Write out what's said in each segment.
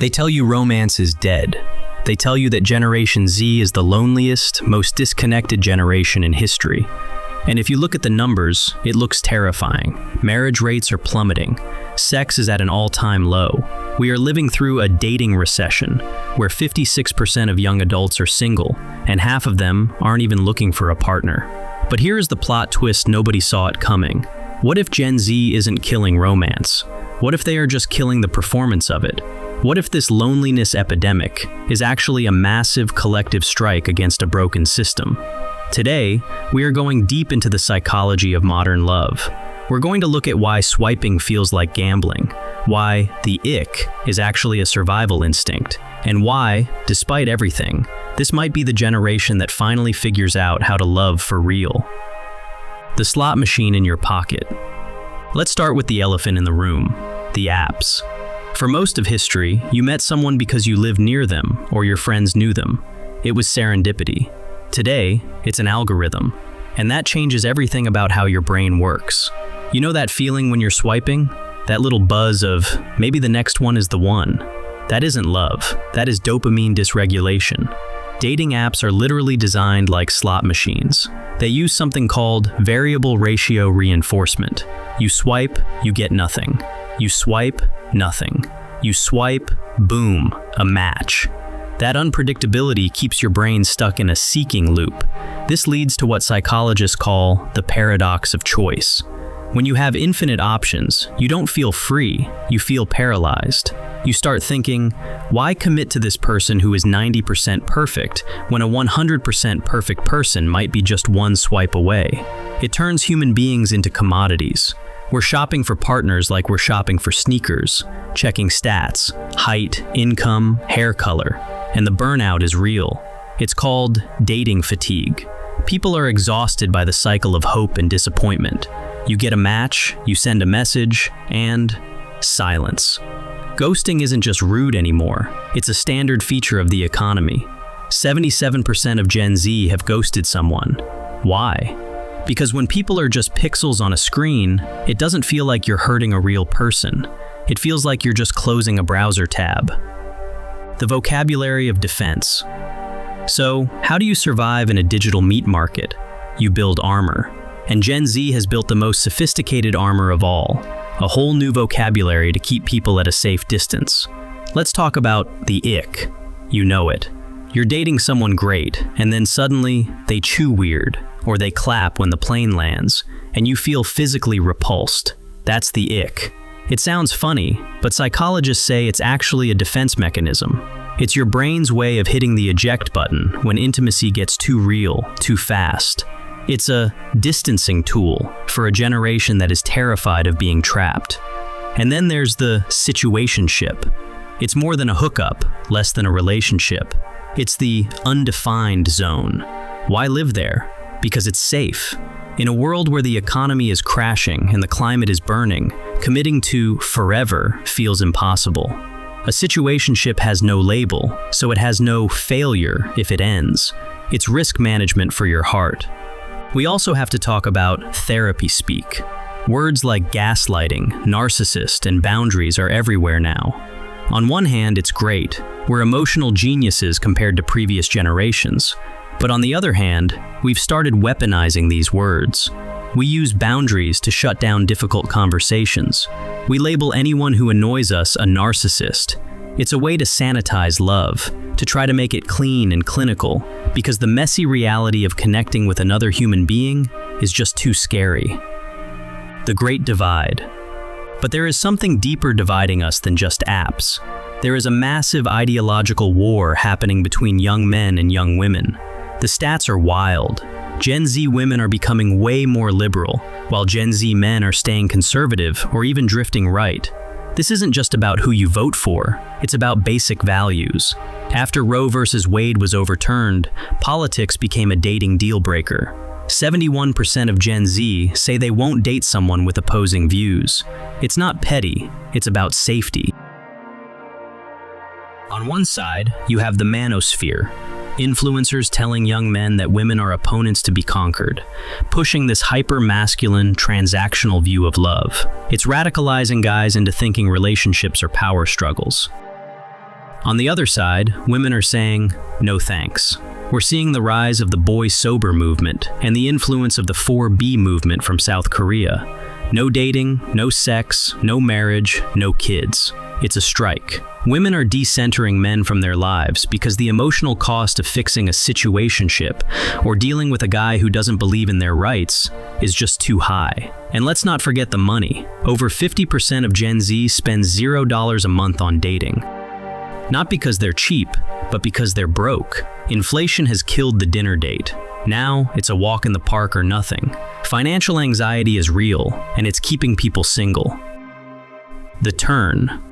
They tell you romance is dead. They tell you that Generation Z is the loneliest, most disconnected generation in history. And if you look at the numbers, it looks terrifying. Marriage rates are plummeting. Sex is at an all-time low. We are living through a dating recession, where 56% of young adults are single, and half of them aren't even looking for a partner. But here is the plot twist nobody saw it coming. What if Gen Z isn't killing romance? What if they are just killing the performance of it? What if this loneliness epidemic is actually a massive collective strike against a broken system? Today, we are going deep into the psychology of modern love. We're going to look at why swiping feels like gambling, why the ick is actually a survival instinct, and why, despite everything, this might be the generation that finally figures out how to love for real. The slot machine in your pocket. Let's start with the elephant in the room, the apps. For most of history, you met someone because you lived near them or your friends knew them. It was serendipity. Today, it's an algorithm, and that changes everything about how your brain works. You know that feeling when you're swiping? That little buzz of, maybe the next one is the one. That isn't love, that is dopamine dysregulation. Dating apps are literally designed like slot machines. They use something called variable ratio reinforcement. You swipe, you get nothing. You swipe, nothing. You swipe, boom, a match. That unpredictability keeps your brain stuck in a seeking loop. This leads to what psychologists call the paradox of choice. When you have infinite options, you don't feel free, you feel paralyzed. You start thinking, why commit to this person who is 90% perfect when a 100% perfect person might be just one swipe away? It turns human beings into commodities. We're shopping for partners like we're shopping for sneakers, checking stats, height, income, hair color. And the burnout is real. It's called dating fatigue. People are exhausted by the cycle of hope and disappointment. You get a match, you send a message, and silence. Ghosting isn't just rude anymore. It's a standard feature of the economy. 77% of Gen Z have ghosted someone. Why? Because when people are just pixels on a screen, it doesn't feel like you're hurting a real person. It feels like you're just closing a browser tab. The vocabulary of defense. So, how do you survive in a digital meat market? You build armor. And Gen Z has built the most sophisticated armor of all, a whole new vocabulary to keep people at a safe distance. Let's talk about the ick. You know it. You're dating someone great, and then suddenly they chew weird, or they clap when the plane lands, and you feel physically repulsed. That's the ick. It sounds funny, but psychologists say it's actually a defense mechanism. It's your brain's way of hitting the eject button when intimacy gets too real, too fast. It's a distancing tool for a generation that is terrified of being trapped. And then there's the situationship. It's more than a hookup, less than a relationship. It's the undefined zone. Why live there? Because it's safe. In a world where the economy is crashing and the climate is burning, committing to forever feels impossible. A situationship has no label, so it has no failure if it ends. It's risk management for your heart. We also have to talk about therapy speak. Words like gaslighting, narcissist, and boundaries are everywhere now. On one hand, it's great. We're emotional geniuses compared to previous generations. But on the other hand, we've started weaponizing these words. We use boundaries to shut down difficult conversations. We label anyone who annoys us a narcissist. It's a way to sanitize love, to try to make it clean and clinical, because the messy reality of connecting with another human being is just too scary. The Great Divide. But there is something deeper dividing us than just apps. There is a massive ideological war happening between young men and young women. The stats are wild. Gen Z women are becoming way more liberal, while Gen Z men are staying conservative or even drifting right. This isn't just about who you vote for, it's about basic values. After Roe versus Wade was overturned, politics became a dating deal breaker. 71% of Gen Z say they won't date someone with opposing views. It's not petty, it's about safety. On one side, you have the Manosphere. Influencers telling young men that women are opponents to be conquered, pushing this hyper-masculine, transactional view of love. It's radicalizing guys into thinking relationships are power struggles. On the other side, women are saying, no thanks. We're seeing the rise of the boy sober movement and the influence of the 4B movement from South Korea. No dating, no sex, no marriage, no kids. It's a strike. Women are decentering men from their lives because the emotional cost of fixing a situationship or dealing with a guy who doesn't believe in their rights is just too high. And let's not forget the money. Over 50% of Gen Z spends $0 a month on dating. Not because they're cheap, but because they're broke. Inflation has killed the dinner date. Now, it's a walk in the park or nothing. Financial anxiety is real, and it's keeping people single. The turn.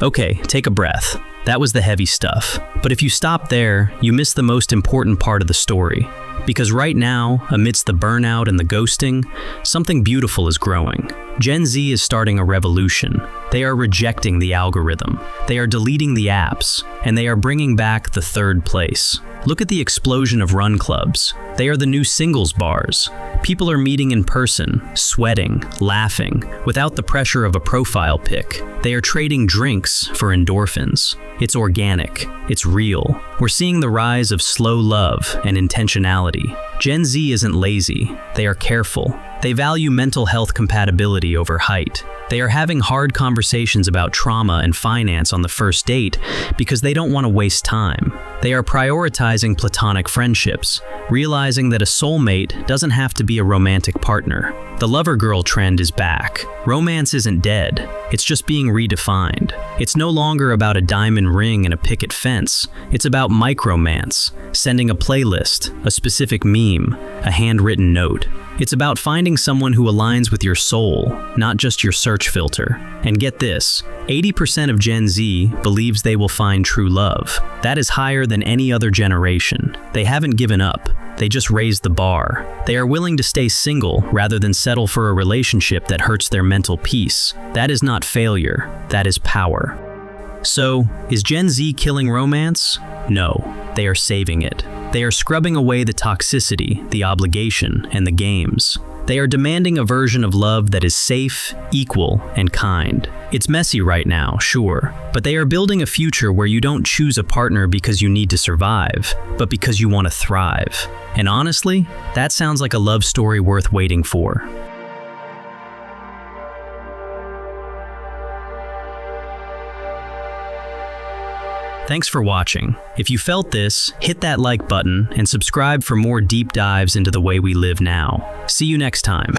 Okay, take a breath. That was the heavy stuff. But if you stop there, you miss the most important part of the story. Because right now, amidst the burnout and the ghosting, something beautiful is growing. Gen Z is starting a revolution. They are rejecting the algorithm. They are deleting the apps, and they are bringing back the third place. Look at the explosion of run clubs. They are the new singles bars. People are meeting in person, sweating, laughing, without the pressure of a profile pic. They are trading drinks for endorphins. It's organic. It's real. We're seeing the rise of slow love and intentionality. Gen Z isn't lazy. They are careful. They value mental health compatibility over height. They are having hard conversations about trauma and finance on the first date because they don't want to waste time. They are prioritizing platonic friendships, realizing that a soulmate doesn't have to be a romantic partner. The lover girl trend is back. Romance isn't dead. It's just being redefined. It's no longer about a diamond ring and a picket fence. It's about micromance, sending a playlist, a specific meme, a handwritten note. It's about finding someone who aligns with your soul, not just your search filter. And get this, 80% of Gen Z believes they will find true love. That is higher than any other generation. They haven't given up. They just raised the bar. They are willing to stay single rather than settle for a relationship that hurts their mental peace. That is not failure. That is power. So, is Gen Z killing romance? No, they are saving it. They are scrubbing away the toxicity, the obligation, and the games. They are demanding a version of love that is safe, equal, and kind. It's messy right now, sure, but they are building a future where you don't choose a partner because you need to survive, but because you want to thrive. And honestly, that sounds like a love story worth waiting for. Thanks for watching. If you felt this, hit that like button and subscribe for more deep dives into the way we live now. See you next time.